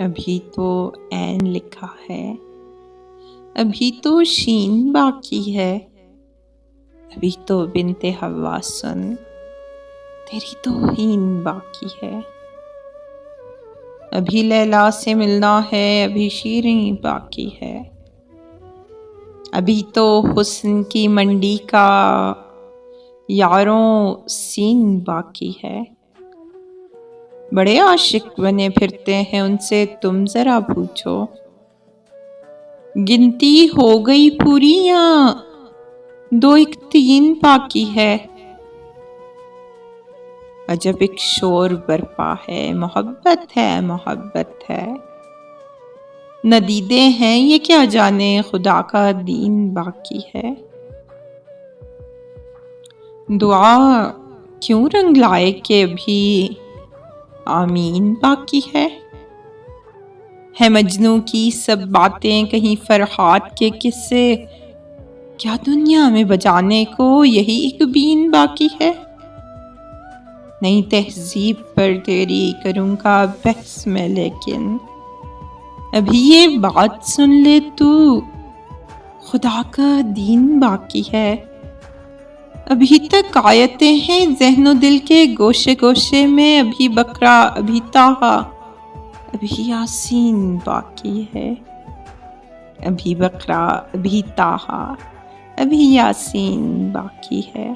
ابھی تو عین لکھا ہے، ابھی تو شین باقی ہے، ابھی تو بنت حوا سن، تیری توہین باقی ہے، ابھی لیلا سے ملنا ہے، ابھی شیریں باقی ہے، ابھی تو حسن کی منڈی کا یاروں سین باقی ہے، بڑے عاشق بنے پھرتے ہیں ان سے تم ذرا پوچھو، گنتی ہو گئی پوری یا دو ایک تین باقی ہے، عجب ایک شور برپا ہے، محبت ہے محبت ہے، ندیدے ہیں یہ کیا جانے خدا کا دین باقی ہے، دعا کیوں رنگ لائے کہ ابھی آمین باقی ہے مجنوں کی سب باتیں کہیں فرحات کے قصے، کیا دنیا میں بجانے کو یہی ایک بین باقی ہے، نئی تہذیب پر تیری کروں گا بحث میں لیکن ابھی یہ بات سن لے تو خدا کا دین باقی ہے، ابھی تک آیتیں ہیں ذہن و دل کے گوشے گوشے میں، ابھی بقرہ ابھی طٰہٰ ابھی یاسین باقی ہے، ابھی بقرہ ابھی طٰہٰ ابھی یاسین باقی ہے۔